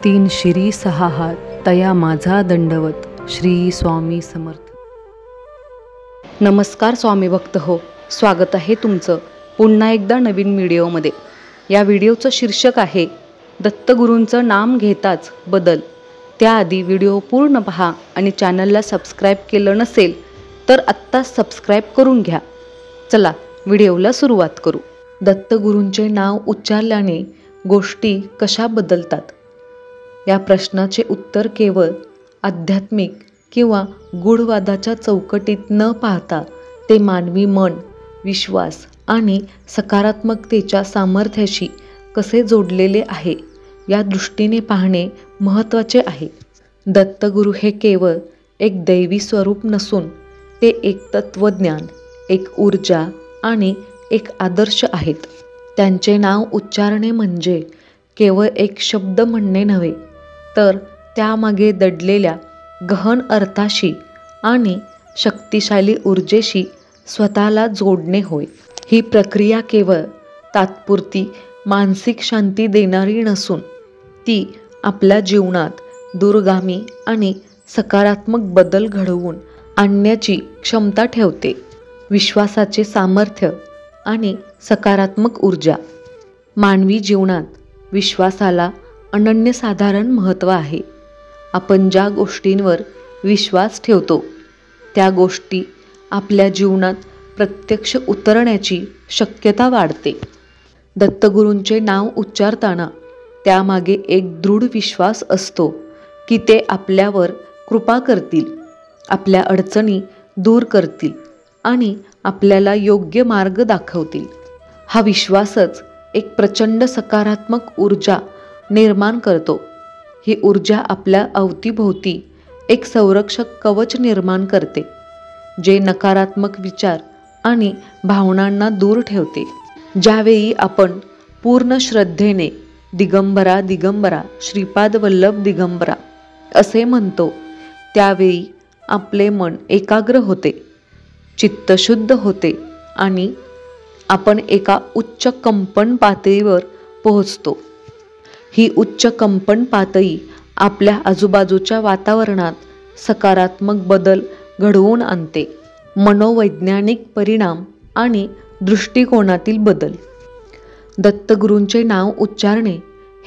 तीन शिरी सहा हात तया माझा दंडवत. श्री स्वामी समर्थ. नमस्कार स्वामी भक्त हो, स्वागत आहे तुमचं पुन्हा एकदा नवीन व्हिडिओमध्ये. या व्हिडिओचं शीर्षक आहे दत्तगुरूंचं नाम घेताच बदल. त्याआधी व्हिडिओ पूर्ण पहा आणि चॅनलला सबस्क्राईब केलं नसेल तर आत्ताच सबस्क्राईब करून घ्या. चला व्हिडिओला सुरुवात करू. दत्तगुरूंचे नाव उच्चारल्याने गोष्टी कशा बदलतात? या प्रश्नाचे उत्तर केवळ आध्यात्मिक किंवा गूढवादाच्या चौकटीत न पाहता ते मानवी मन, विश्वास आणि सकारात्मकतेच्या सामर्थ्याशी कसे जोडलेले आहे या दृष्टीने पाहणे महत्त्वाचे आहे. दत्तगुरू हे केवळ एक दैवी स्वरूप नसून ते एक तत्त्वज्ञान, एक ऊर्जा आणि एक आदर्श आहेत. त्यांचे नाव उच्चारणे म्हणजे केवळ एक शब्द म्हणणे नव्हे, तर त्यामागे दडलेल्या गहन अर्थाशी आणि शक्तिशाली ऊर्जेशी स्वतःला जोडणे होय. ही प्रक्रिया केवळ तात्पुरती मानसिक शांती देणारी नसून ती आपल्या जीवनात दूरगामी आणि सकारात्मक बदल घडवून आणण्याची क्षमता ठेवते. विश्वासाचे सामर्थ्य आणि सकारात्मक ऊर्जा. मानवी जीवनात विश्वासाला अनन्यसाधारण महत्त्व आहे. आपण ज्या गोष्टींवर विश्वास ठेवतो त्या गोष्टी आपल्या जीवनात प्रत्यक्ष उतरण्याची शक्यता वाढते. दत्तगुरूंचे नाव उच्चारताना त्यामागे एक दृढ विश्वास असतो की ते आपल्यावर कृपा करतील, आपल्या अडचणी दूर करतील आणि आपल्याला योग्य मार्ग दाखवतील. हा विश्वासच एक प्रचंड सकारात्मक ऊर्जा निर्माण करतो. ही ऊर्जा आपल्या अवतीभोवती एक संरक्षक कवच निर्माण करते, जे नकारात्मक विचार आणि भावनांना दूर ठेवते. ज्यावेळी आपण पूर्ण श्रद्धेने दिगंबरा दिगंबरा श्रीपाद वल्लभ दिगंबरा असे म्हणतो, त्यावेळी आपले मन एकाग्र होते, चित्त शुद्ध होते आणि आपण एका उच्च कंपन पातळीवर पोहोचतो. ही उच्च कंपन पातळी आपल्या आजूबाजूच्या वातावरणात सकारात्मक बदल घडवून आणते. मनोवैज्ञानिक परिणाम आणि दृष्टिकोनातील बदल. दत्तगुरूंचे नाव उच्चारणे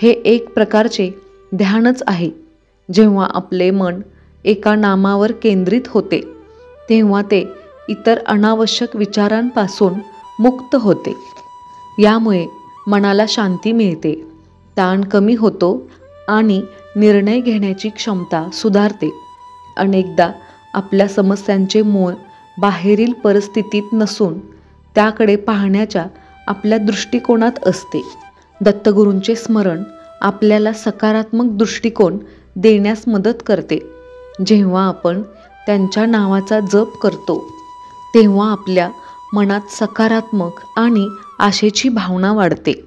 हे एक प्रकारचे ध्यानच आहे. जेव्हा आपले मन एका नामावर केंद्रित होते तेव्हा ते इतर अनावश्यक विचारांपासून मुक्त होते. यामुळे मनाला शांती मिळते, ताण कमी होतो आणि निर्णय घेण्याची क्षमता सुधारते. अनेकदा आपल्या समस्यांचे मूळ बाहेरील परिस्थितीत नसून त्याकडे पाहण्याच्या आपल्या दृष्टिकोनात असते. दत्तगुरूंचे स्मरण आपल्याला सकारात्मक दृष्टिकोन देण्यास मदत करते. जेव्हा आपण त्यांच्या नावाचा जप करतो तेव्हा आपल्या मनात सकारात्मक आणि आशेची भावना वाढते.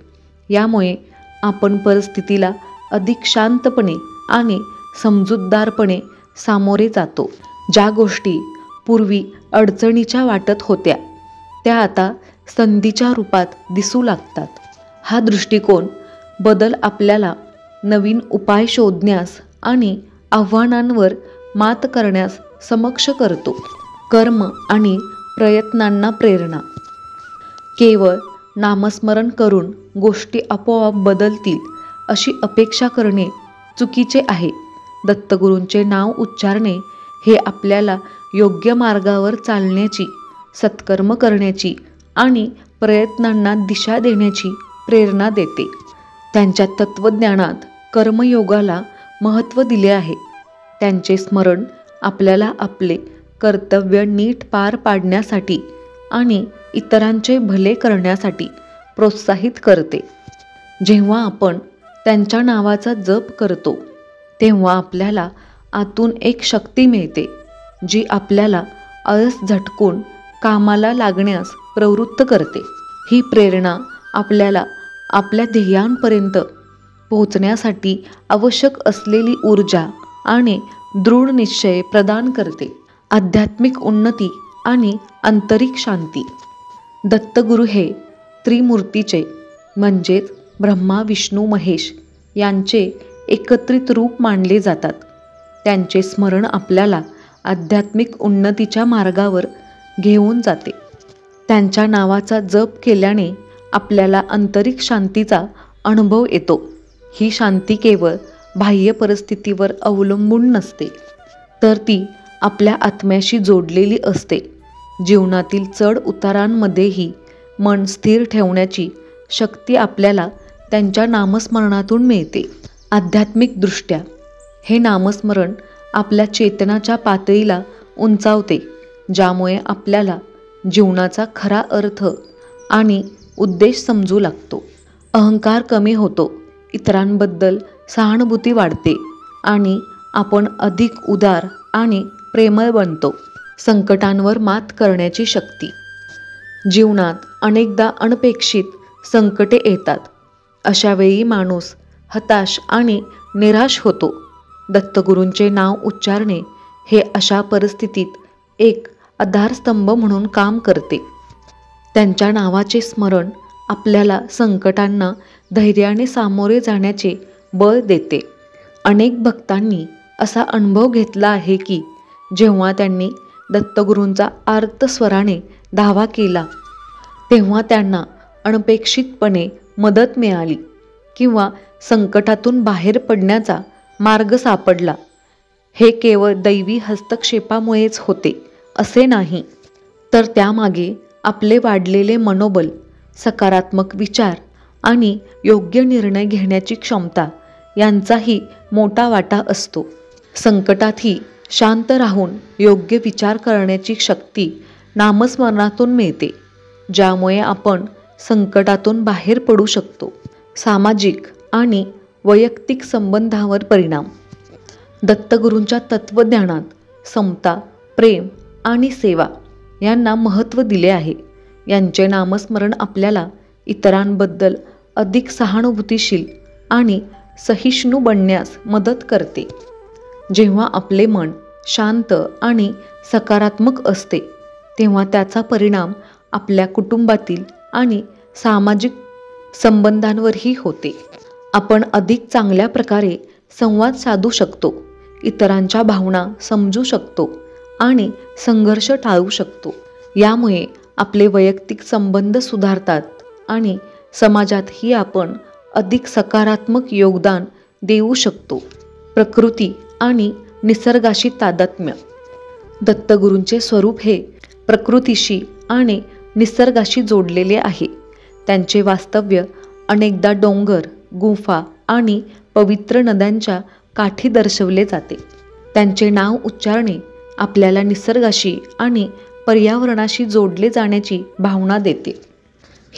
यामुळे आपण परिस्थितीला अधिक शांतपणे आणि समजूतदारपणे सामोरे जातो. ज्या गोष्टी पूर्वी अडचणीच्या वाटत होत्या त्या आता संधीच्या रूपात दिसू लागतात. हा दृष्टिकोन बदल आपल्याला नवीन उपाय शोधण्यास आणि आव्हानांवर मात करण्यास सक्षम करतो. कर्म आणि प्रयत्नांना प्रेरणा. केवळ नामस्मरण करून गोष्टी आपोआप बदलतील अशी अपेक्षा करणे चुकीचे आहे. दत्तगुरूंचे नाव उच्चारणे हे आपल्याला योग्य मार्गावर चालण्याची, सत्कर्म करण्याची आणि प्रयत्नांना दिशा देण्याची प्रेरणा देते. त्यांच्या तत्त्वज्ञानात कर्मयोगाला महत्त्व दिले आहे. त्यांचे स्मरण आपल्याला आपले कर्तव्य नीट पार पाडण्यासाठी आणि इतरांचे भले करण्यासाठी प्रोत्साहित करते. जेव्हा आपण त्यांच्या नावाचा जप करतो तेव्हा आपल्याला आतून एक शक्ती मिळते जी आपल्याला आळस झटकून कामाला लागण्यास प्रवृत्त करते. ही प्रेरणा आपल्याला आपल्या ध्येयांपर्यंत पोहोचण्यासाठी आवश्यक असलेली ऊर्जा आणि दृढ निश्चय प्रदान करते. आध्यात्मिक उन्नती आणि आंतरिक शांती. दत्तगुरू हे त्रिमूर्तीचे म्हणजेच ब्रह्मा, विष्णू, महेश यांचे एकत्रित रूप मानले जातात. त्यांचे स्मरण आपल्याला आध्यात्मिक उन्नतीच्या मार्गावर घेऊन जाते. त्यांच्या नावाचा जप केल्याने आपल्याला आंतरिक शांतीचा अनुभव येतो. ही शांती केवळ बाह्य परिस्थितीवर अवलंबून नसते, तर ती आपल्या आत्म्याशी जोडलेली असते. जीवनातील चढ उतारांमध्येही मन स्थिर ठेवण्याची शक्ती आपल्याला त्यांच्या नामस्मरणातून मिळते. आध्यात्मिकदृष्ट्या हे नामस्मरण आपल्या चेतनाच्या पातळीला उंचावते, ज्यामुळे आपल्याला जीवनाचा खरा अर्थ आणि उद्देश समजू लागतो. अहंकार कमी होतो, इतरांबद्दल सहानुभूती वाढते आणि आपण अधिक उदार आणि प्रेमळ बनतो. संकटांवर मात करण्याची शक्ती. जीवनात अनेकदा अनपेक्षित संकटे येतात. अशा वेळी माणूस हताश आणि निराश होतो. दत्तगुरूंचे नाव उच्चारणे हे अशा परिस्थितीत एक आधारस्तंभ म्हणून काम करते. त्यांच्या नावाचे स्मरण आपल्याला संकटांना धैर्याने सामोरे जाण्याचे बळ देते. अनेक भक्तांनी असा अनुभव घेतला आहे की जेव्हा त्यांनी दत्तगुरूंचा आर्त स्वराने धावा केला, तेव्हा त्यांना अनपेक्षितपणे मदत मिळाली किंवा संकटातून बाहेर पडण्याचा मार्ग सापडला. हे केवळ दैवी हस्तक्षेपामुळेच होते असे नाही, तर त्यामागे आपले वाढलेले मनोबल, सकारात्मक विचार आणि योग्य निर्णय घेण्याची क्षमता यांचाही मोठा वाटा असतो. संकटातही शांत राहून योग्य विचार करण्याची शक्ती नामस्मरणातून मिळते, ज्यामुळे आपण संकटातून बाहेर पडू शकतो. सामाजिक आणि वैयक्तिक संबंधावर परिणाम. दत्तगुरूंच्या तत्त्वज्ञानात समता, प्रेम आणि सेवा यांना महत्त्व दिले आहे. यांचे नामस्मरण आपल्याला इतरांबद्दल अधिक सहानुभूतीशील आणि सहिष्णू बनण्यास मदत करते. जेव्हा आपले मन शांत आणि सकारात्मक असते, तेव्हा त्याचा परिणाम आपल्या कुटुंबातील आणि सामाजिक संबंधांवरही होते. आपण अधिक चांगल्या प्रकारे संवाद साधू शकतो, इतरांच्या भावना समजू शकतो आणि संघर्ष टाळू शकतो. यामुळे आपले वैयक्तिक संबंध सुधारतात आणि समाजातही आपण अधिक सकारात्मक योगदान देऊ शकतो. प्रकृती आणि निसर्गाशी तादात्म्य. दत्तगुरूंचे स्वरूप हे प्रकृतीशी आणि निसर्गाशी जोडलेले आहे. त्यांचे वास्तव्य अनेकदा डोंगर, गुंफा आणि पवित्र नद्यांच्या काठी दर्शवले जाते. त्यांचे नाव उच्चारणे आपल्याला निसर्गाशी आणि पर्यावरणाशी जोडले जाण्याची भावना देते.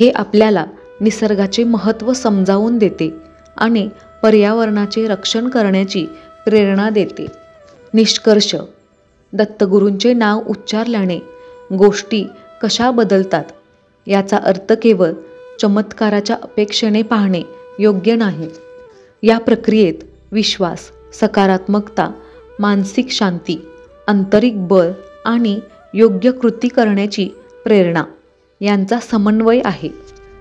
हे आपल्याला निसर्गाचे महत्त्व समजावून देते आणि पर्यावरणाचे रक्षण करण्याची प्रेरणा देते. निष्कर्ष. दत्तगुरूंचे नाव उच्चारल्याने गोष्टी कशा बदलतात याचा अर्थ केवळ चमत्काराच्या अपेक्षेने पाहणे योग्य नाही. या प्रक्रियेत विश्वास, सकारात्मकता, मानसिक शांती, आंतरिक बळ आणि योग्य कृती करण्याची प्रेरणा यांचा समन्वय आहे.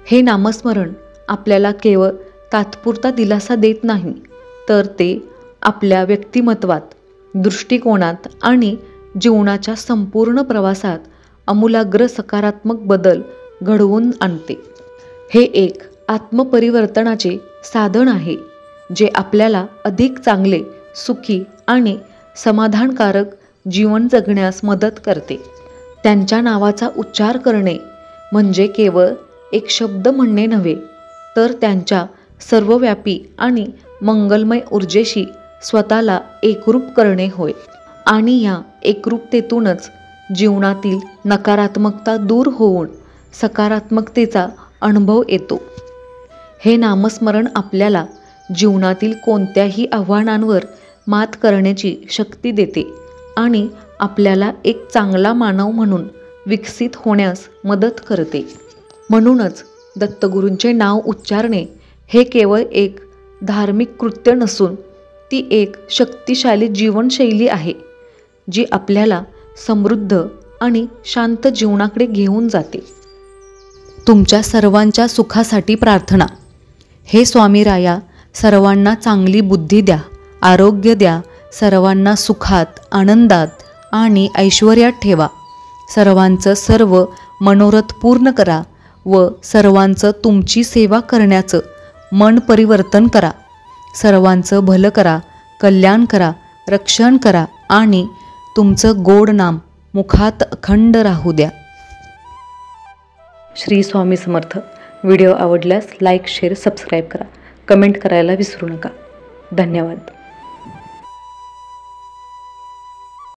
हे नामस्मरण आपल्याला केवळ तात्पुरता दिलासा देत नाही, तर ते आपल्या व्यक्तिमत्वात, दृष्टिकोनात आणि जीवनाच्या संपूर्ण प्रवासात आमूलाग्र सकारात्मक बदल घडवून आणते. हे एक आत्मपरिवर्तनाचे साधन आहे, जे आपल्याला अधिक चांगले, सुखी आणि समाधानकारक जीवन जगण्यास मदत करते. त्यांच्या नावाचा उच्चार करणे म्हणजे केवळ एक शब्द म्हणणे नव्हे, तर त्यांच्या सर्वव्यापी आणि मंगलमय ऊर्जेशी स्वतःला एकरूप करणे होय. आणि या एकरूपतेतूनच जीवनातील नकारात्मकता दूर होऊन सकारात्मकतेचा अनुभव येतो. हे नामस्मरण आपल्याला जीवनातील कोणत्याही आव्हानांवर मात करण्याची शक्ती देते आणि आपल्याला एक चांगला मानव म्हणून विकसित होण्यास मदत करते. म्हणूनच दत्तगुरूंचे नाव उच्चारणे हे केवळ एक धार्मिक कृत्य नसून ती एक शक्तिशाली जीवनशैली आहे, जी आपल्याला समृद्ध आणि शांत जीवनाकडे घेऊन जाते. तुमच्या सर्वांच्या सुखासाठी प्रार्थना. हे स्वामी राया, सर्वांना चांगली बुद्धी द्या, आरोग्य द्या, सर्वांना सुखात, आनंदात आणि ऐश्वर्यात ठेवा. सर्वांचं सर्व मनोरथ पूर्ण करा व सर्वांचं तुमची सेवा करण्याचं मन परिवर्तन करा. सर्वांचं भलं करा, कल्याण करा, रक्षण करा आणि तुमचं गोड नाम मुखात अखंड राहू द्या. श्री स्वामी समर्थ. व्हिडिओ आवडल्यास लाईक, शेअर, सबस्क्राईब करा. कमेंट करायला विसरू नका. धन्यवाद.